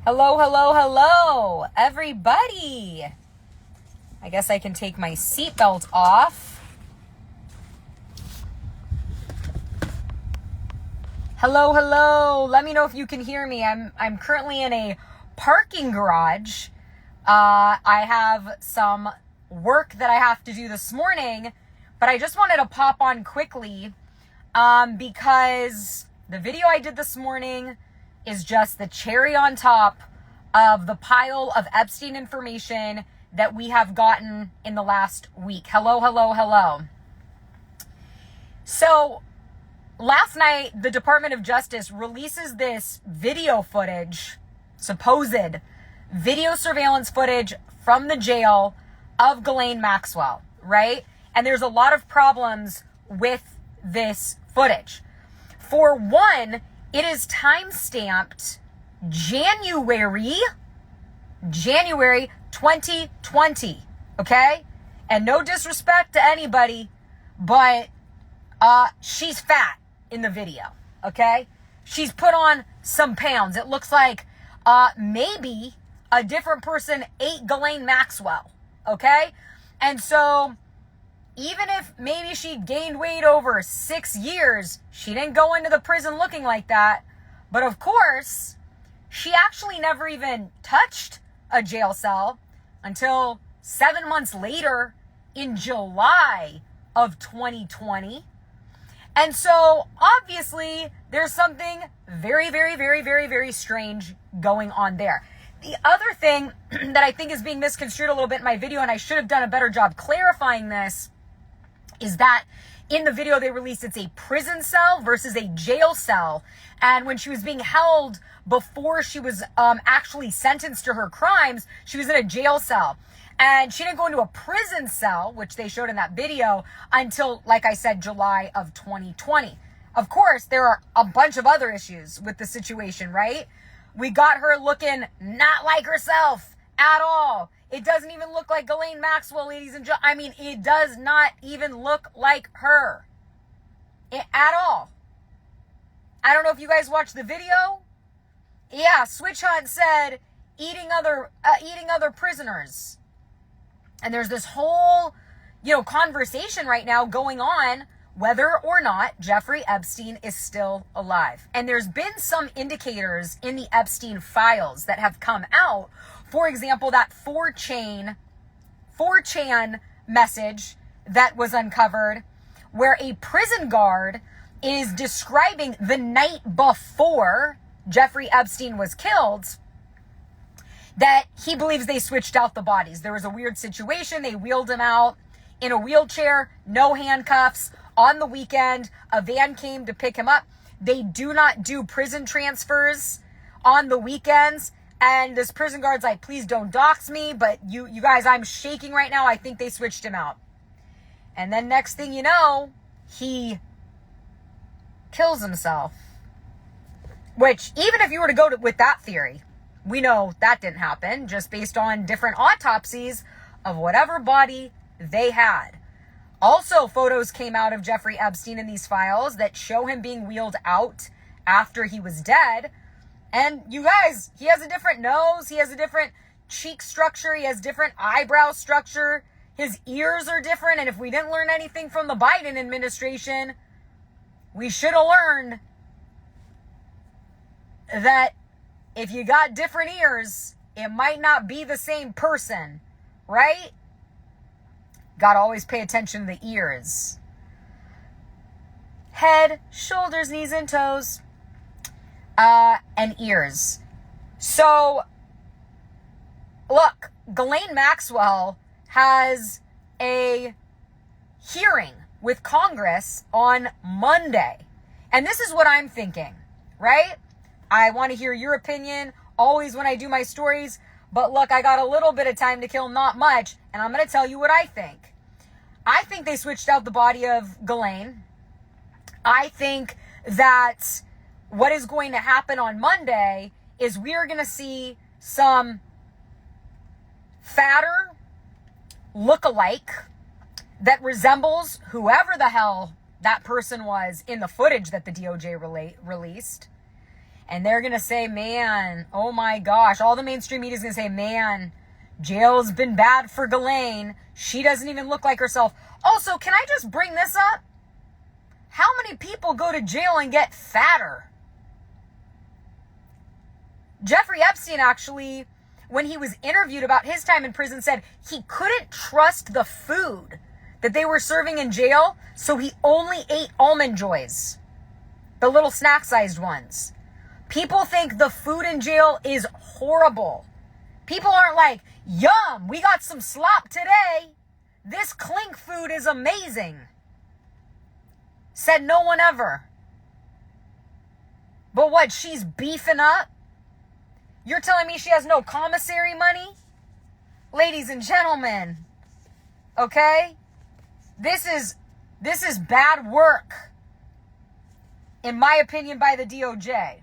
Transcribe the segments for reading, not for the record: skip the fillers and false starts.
Hello, hello, hello, everybody. I guess I can take my seatbelt off. Hello, hello. Let me know if you can hear me. I'm currently in a parking garage. I have some work that I have to do this morning, but I just wanted to pop on quickly because the video I did this morning is just the cherry on top of the pile of Epstein information that we have gotten in the last week. Hello, hello, hello. So last night, the Department of Justice releases this video footage, supposed video surveillance footage from the jail of Galane Maxwell, right? And there's a lot of problems with this footage. For one, it is time-stamped January 2020, okay? And no disrespect to anybody, but she's fat in the video, okay? She's put on some pounds. It looks like maybe a different person ate Galane Maxwell, okay? And so even if maybe she gained weight over 6 years, she didn't go into the prison looking like that. But of course, she actually never even touched a jail cell until 7 months later in July of 2020. And so obviously there's something very, very, very, very, very strange going on there. The other thing that I think is being misconstrued a little bit in my video, and I should have done a better job clarifying this, is that in the video they released it's a prison cell versus a jail cell. And when she was being held before she was actually sentenced to her crimes, she was in a jail cell. And she didn't go into a prison cell, which they showed in that video, until, like I said, July of 2020. Of course, there are a bunch of other issues with the situation, right? We got her looking not like herself at all. It doesn't even look like Galane Maxwell, ladies and gentlemen. I mean, it does not even look like her at all. I don't know if you guys watched the video. Yeah, Switch Hunt said eating other prisoners. And there's this whole, conversation right now going on whether or not Jeffrey Epstein is still alive. And there's been some indicators in the Epstein files that have come out. For example, that 4chan message that was uncovered where a prison guard is describing the night before Jeffrey Epstein was killed that he believes they switched out the bodies. There was a weird situation. They wheeled him out in a wheelchair, no handcuffs. On the weekend, a van came to pick him up. They do not do prison transfers on the weekends. And this prison guard's like, please don't dox me, but you guys, I'm shaking right now. I think they switched him out. And then next thing you know, he kills himself. Which, even if you were to go with that theory, we know that didn't happen, just based on different autopsies of whatever body they had. Also, photos came out of Jeffrey Epstein in these files that show him being wheeled out after he was dead. And you guys, he has a different nose. He has a different cheek structure. He has different eyebrow structure. His ears are different. And if we didn't learn anything from the Biden administration, we should have learned that if you got different ears, it might not be the same person, right? Got to always pay attention to the ears. Head, shoulders, knees, and toes. And ears. So, look, Galane Maxwell has a hearing with Congress on Monday. And this is what I'm thinking, right? I want to hear your opinion always when I do my stories. But look, I got a little bit of time to kill, not much. And I'm going to tell you what I think. I think they switched out the body of Galane. I think that what is going to happen on Monday is we are going to see some fatter look-alike that resembles whoever the hell that person was in the footage that the DOJ released. And they're going to say, man, oh my gosh. All the mainstream media is going to say, man, jail's been bad for Galane. She doesn't even look like herself. Also, can I just bring this up? How many people go to jail and get fatter? Jeffrey Epstein actually, when he was interviewed about his time in prison, said he couldn't trust the food that they were serving in jail, so he only ate Almond Joys, the little snack-sized ones. People think the food in jail is horrible. People aren't like, yum, we got some slop today. This clink food is amazing. Said no one ever. But what, she's beefing up? You're telling me she has no commissary money? Ladies and gentlemen, okay? This is bad work, in my opinion, by the DOJ.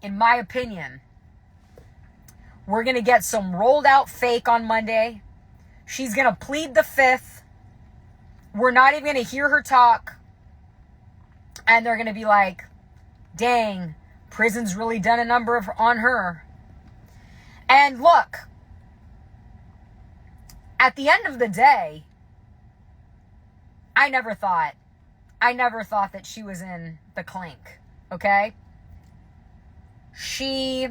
In my opinion. We're going to get some rolled out fake on Monday. She's going to plead the fifth. We're not even going to hear her talk. And they're going to be like, dang, prison's really done a number on her. And look, at the end of the day, I never thought that she was in the clink, okay? She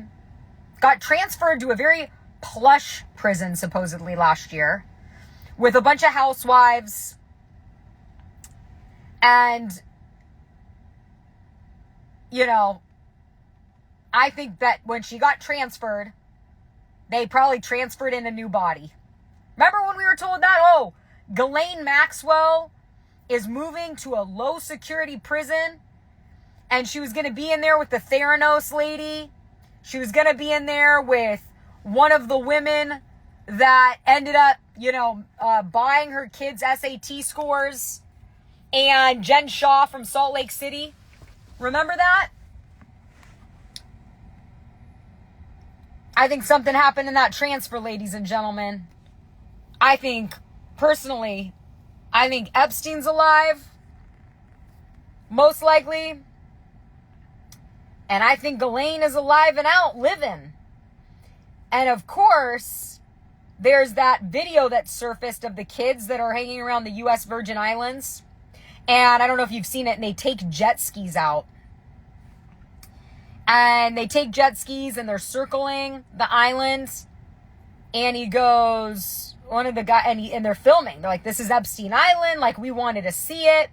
got transferred to a very plush prison, supposedly, last year, with a bunch of housewives. And, you know, I think that when she got transferred, they probably transferred in a new body. Remember when we were told that? Oh, Galane Maxwell is moving to a low security prison, and she was going to be in there with the Theranos lady. She was going to be in there with one of the women that ended up, buying her kids' SAT scores, and Jen Shaw from Salt Lake City. Remember that? I think something happened in that transfer, ladies and gentlemen. I think Epstein's alive, most likely. And I think Galane is alive and out, living. And of course, there's that video that surfaced of the kids that are hanging around the U.S. Virgin Islands. And I don't know if you've seen it, and they take jet skis out. And they take jet skis and they're circling the island. And he goes, one of the guys, and they're filming. They're like, this is Epstein Island. Like, we wanted to see it.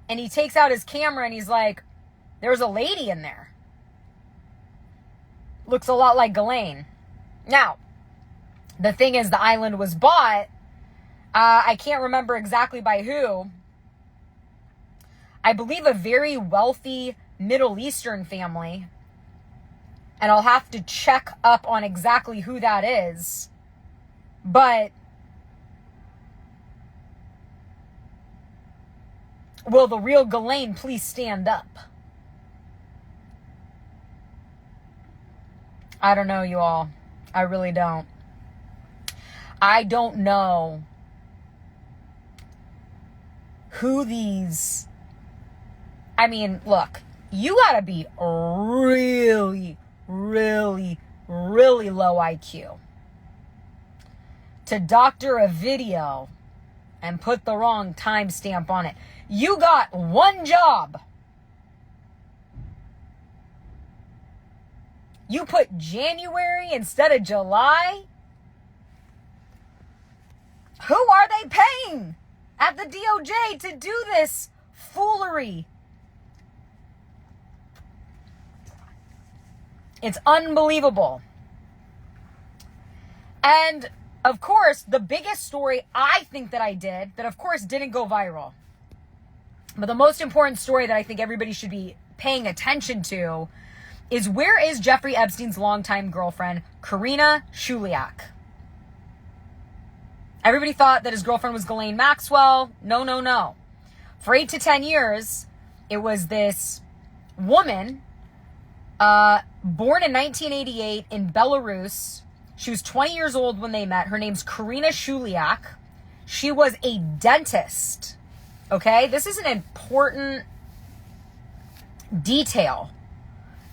And he takes out his camera and he's like, there's a lady in there. Looks a lot like Galane. Now, the thing is, the island was bought. I can't remember exactly by who. I believe a very wealthy Middle Eastern family. And I'll have to check up on exactly who that is. But will the real Galane please stand up? I don't know, you all. I really don't. I don't know who these... I mean, look, you gotta be really, really, really low IQ to doctor a video and put the wrong timestamp on it. You got one job. You put January instead of July? Who are they paying at the DOJ to do this foolery? It's unbelievable. And, of course, the biggest story I think that I did, that of course didn't go viral, but the most important story that I think everybody should be paying attention to is, where is Jeffrey Epstein's longtime girlfriend, Karina Shuliak? Everybody thought that his girlfriend was Galane Maxwell. No, no, no. For 8 to 10 years, it was this woman, born in 1988 in Belarus. She was 20 years old when they met. Her name's Karina Shuliak. She was a dentist. Okay? This is an important detail.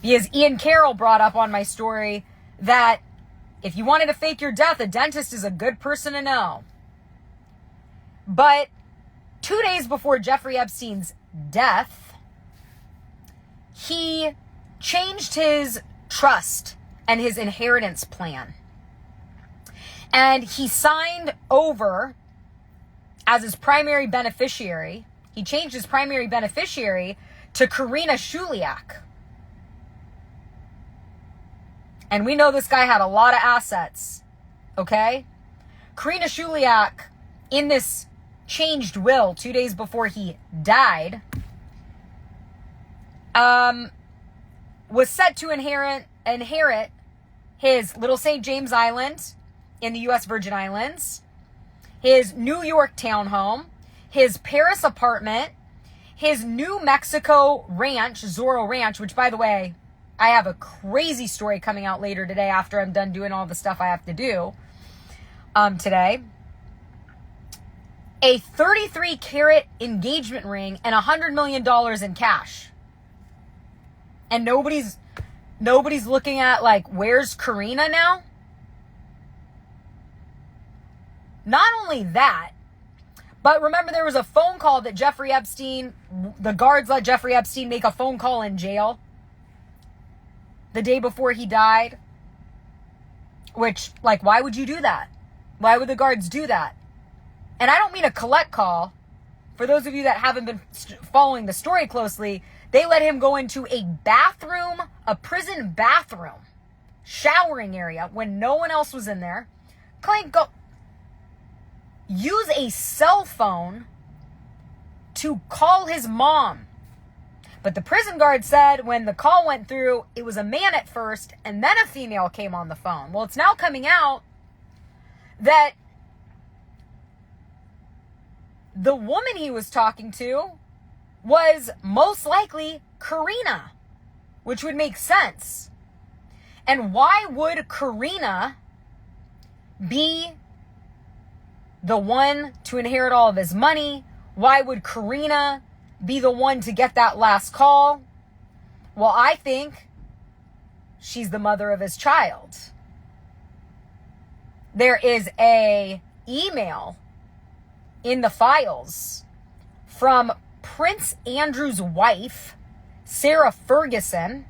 Because Ian Carroll brought up on my story that if you wanted to fake your death, a dentist is a good person to know. But 2 days before Jeffrey Epstein's death, he changed his trust and his inheritance plan. And he signed over as his primary beneficiary. He changed his primary beneficiary to Karina Shuliak. And we know this guy had a lot of assets, okay? Karina Shuliak, in this changed will 2 days before he died, was set to inherit his Little St. James Island in the U.S. Virgin Islands, his New York townhome, his Paris apartment, his New Mexico ranch, Zorro Ranch, which, by the way, I have a crazy story coming out later today after I'm done doing all the stuff I have to do today. A 33-carat engagement ring and $100 million in cash. And nobody's looking at, like, where's Karina now? Not only that, but remember there was a phone call that Jeffrey Epstein, the guards let Jeffrey Epstein make a phone call in jail the day before he died. Which, like, why would you do that? Why would the guards do that? And I don't mean a collect call. For those of you that haven't been following the story closely, they let him go into a bathroom, a prison bathroom, showering area when no one else was in there. Use a cell phone to call his mom. But the prison guard said when the call went through, it was a man at first, and then a female came on the phone. Well, it's now coming out that the woman he was talking to was most likely Karina, which would make sense. And why would Karina be the one to inherit all of his money? Why would Karina be the one to get that last call? Well, I think she's the mother of his child. There is a email in the files from Prince Andrew's wife, Sarah Ferguson,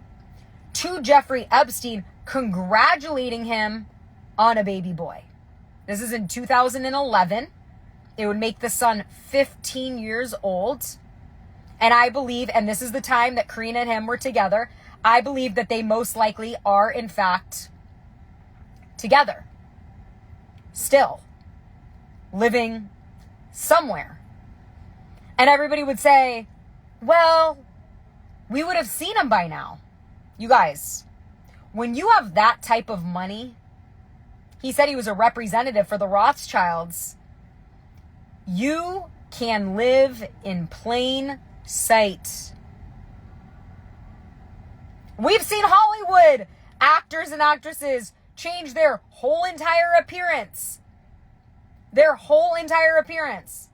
to Jeffrey Epstein congratulating him on a baby boy. This is in 2011. It would make the son 15 years old. And I believe, and this is the time that Karina and him were together, I believe that they most likely are, in fact, together. Still. Living somewhere. And everybody would say, well, we would have seen him by now. You guys, when you have that type of money, he said he was a representative for the Rothschilds, you can live in plain sight. We've seen Hollywood actors and actresses change their whole entire appearance. Their whole entire appearance.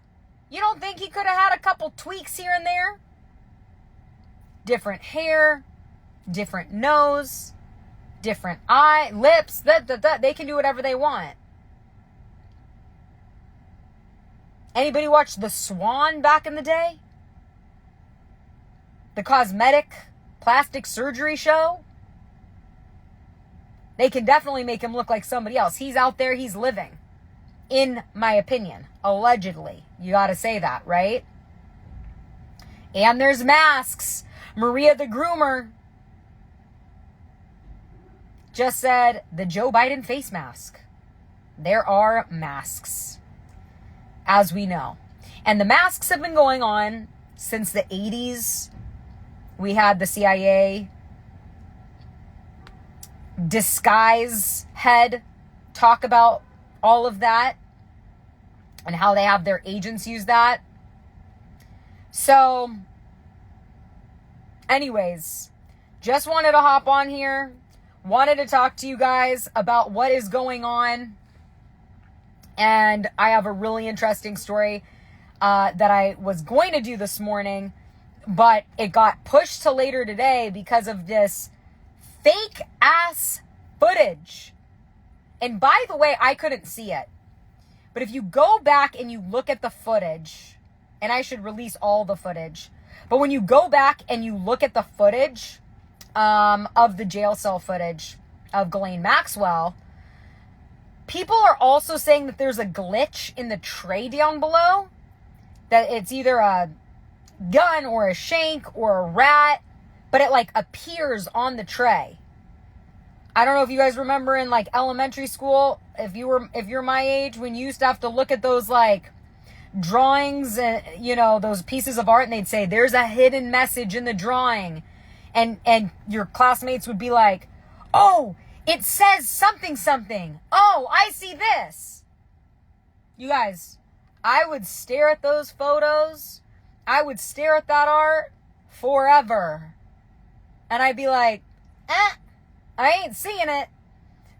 You don't think he could have had a couple tweaks here and there? Different hair, different nose, different eye, lips, they can do whatever they want. Anybody watch The Swan back in the day? The cosmetic plastic surgery show? They can definitely make him look like somebody else. He's out there, he's living. In my opinion, allegedly. You gotta say that, right? And there's masks. Maria the groomer just said the Joe Biden face mask. There are masks, as we know. And the masks have been going on since the 80s. We had the CIA disguise head talk about all of that and how they have their agents use that. So, anyways, just wanted to hop on here. Wanted to talk to you guys about what is going on. And I have a really interesting story that I was going to do this morning But it got pushed to later today because of this fake ass footage. And by the way, I couldn't see it. But if you go back and you look at the footage, and I should release all the footage, but when you go back and you look at the footage of the jail cell footage of Galane Maxwell, people are also saying that there's a glitch in the tray down below, that it's either a gun or a shank or a rat, but it like appears on the tray. I don't know if you guys remember in like elementary school, if you're my age, when you used to have to look at those like drawings and, you know, those pieces of art, and they'd say there's a hidden message in the drawing, and your classmates would be like, oh, it says something something, oh, I see this. You guys, I would stare at those photos, I would stare at that art forever, and I'd be like, I ain't seeing it.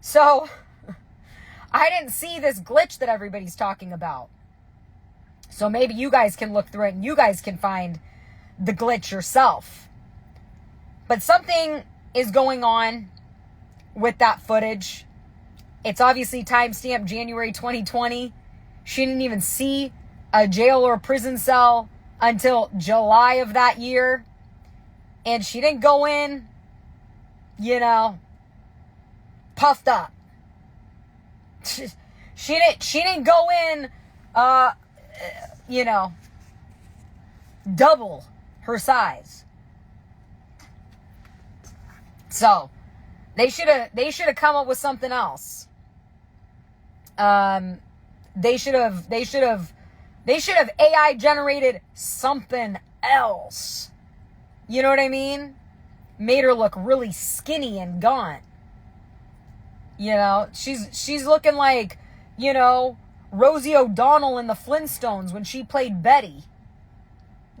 So I didn't see this glitch that everybody's talking about. So maybe you guys can look through it and you guys can find the glitch yourself. But something is going on with that footage. It's obviously timestamped January 2020. She didn't even see a jail or prison cell until July of that year. And she didn't go in, you know, puffed up. She didn't go in, you know, double her size. So they should have come up with something else. They should have AI generated something else. You know what I mean? Made her look really skinny and gaunt. You know, she's looking like, you know, Rosie O'Donnell in the Flintstones when she played Betty.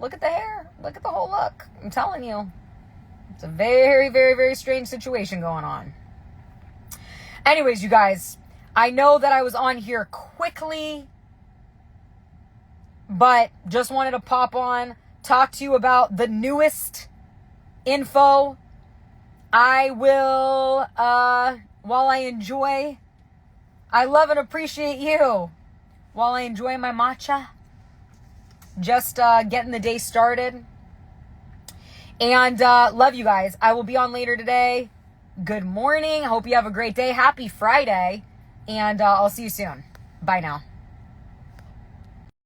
Look at the hair. Look at the whole look. I'm telling you. It's a very, very, very strange situation going on. Anyways, you guys, I know that I was on here quickly, but just wanted to pop on, talk to you about the newest info. I will, while I love and appreciate you, while I enjoy my matcha, just getting the day started. And love you guys. I will be on later today. Good morning. I hope you have a great day. Happy Friday. And I'll see you soon. Bye now.